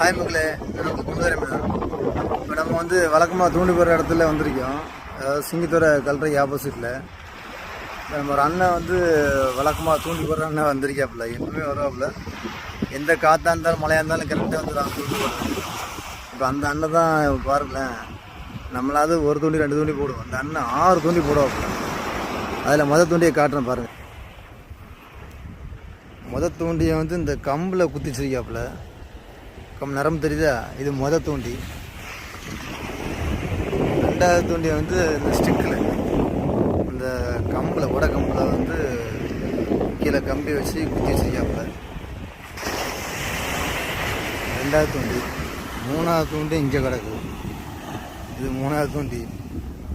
Hi மக்களே, எனக்கு குமுதரமேனா. இப்போ நம்ம வழக்கமாக தூண்டி போகிற இடத்துல வந்திருக்கோம். அதாவது சிங்கத்துறை கல்றைக்கு ஆப்போசிட்டில் நம்ம ஒரு அண்ணன் வழக்கமாக தூண்டி போடுற அண்ணன் வந்திருக்காப்புல. எப்பவுமே வருவாப்புல. எந்த காற்றா இருந்தாலும் மழையாக இருந்தாலும் கரெக்டாக வந்துடுறாங்க தூண்டி போடுறது. இப்போ அந்த அண்ணன் தான் பாருங்களேன், நம்மளாவது ஒரு தூண்டி 2 தூண்டி போடுவோம். அந்த அண்ணன் 6 தூண்டி போடுவாப்புல. அதில் மொதல் தூண்டியை காட்டுறேன் பாருங்கள். மொதல் தூண்டியை இந்த கம்பில் குத்தி வச்சிருக்காப்புல. நரம்பு தெரியுதா? இது மொதல் தூண்டி. ரெண்டாவது தூண்டி இந்த ஸ்டிக்கில் இந்த கம்பில் உட கம்பில் கீழே கம்பி வச்சு குத்தி வச்சிருக்காப்புல. ரெண்டாவது தூண்டி. மூணாவது தூண்டி இங்கே கிடக்கு. இது மூணாவது தூண்டி.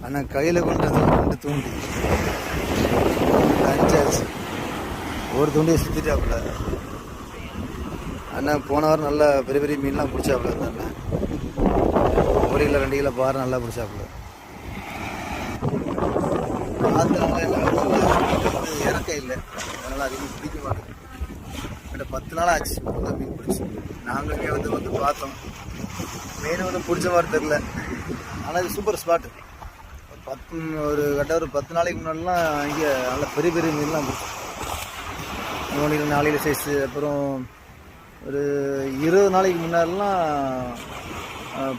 ஆனால் கையில் கொண்டது 2 தூண்டி. 5ஆச்சு. ஒரு தூண்டியை சுற்றிட்டாப்புல. அண்ணன் போன வாரம் நல்லா பெரிய பெரிய மீன்லாம் பிடிச்சாப்புல. அந்த அண்ணன் 1 கிலோ 2 கிலோ பாறை நல்லா பிடிச்சாப்புல. இறக்க இல்லை, அதனால் அதிகமாக பிடிக்க மாட்டேன். கிட்ட 10 நாள் ஆச்சு மீன் பிடிச்சி. நாங்களுமே பார்த்தோம். மீன் பிடிச்ச மாதிரி தெரில. ஆனால் இது சூப்பர் ஸ்பாட்டு. ஒரு 10 நாளைக்கு முன்னாடிலாம் இங்கே நல்லா பெரிய பெரிய மீன்லாம் பிடிச்சோம். 3 கிலோ 4 கிலோ சைஸு. அப்புறம் ஒரு 20 நாளைக்கு முன்னாடிலாம்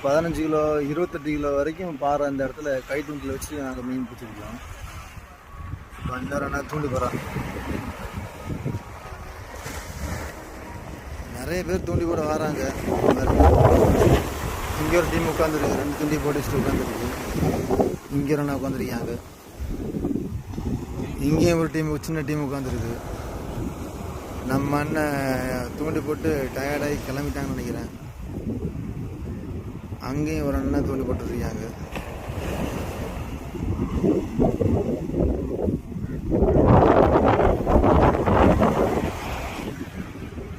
15 கிலோ 28 கிலோ வரைக்கும் பாறை அந்த இடத்துல கை தூண்டில் வச்சு நாங்கள் மீன் பிடிச்சிருக்கோம். இப்போ 5 தூண்டி போகிறோம். நிறைய பேர் தூண்டி போட வராங்க. இங்கே ஒரு டீம் உட்காந்துருக்கு. 2 தூண்டி போட்டு வச்சுட்டு உட்காந்துருக்கு. இங்கே 2 உட்காந்துருக்காங்க. இங்கேயும் ஒரு டீம், சின்ன டீம் உட்காந்துருக்கு. நம்ம அண்ணன் தூண்டி போட்டு டயர்டாகி கிளம்பிட்டாங்கன்னு நினைக்கிறேன். அங்கேயும் ஒரு அண்ணன் தூண்டி போட்டுருக்காங்க.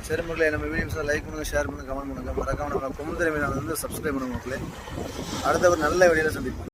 சரி மக்களே, நம்ம வீடியோஸை லைக் பண்ணுங்கள், ஷேர் பண்ணுங்கள், கமெண்ட் பண்ணுங்கள். மறக்காம நம்ம குமுதரமேனா சப்ஸ்கிரைப் பண்ணுங்க மக்களே. அடுத்த ஒரு நல்ல வீடியோவில் சந்திப்போம்.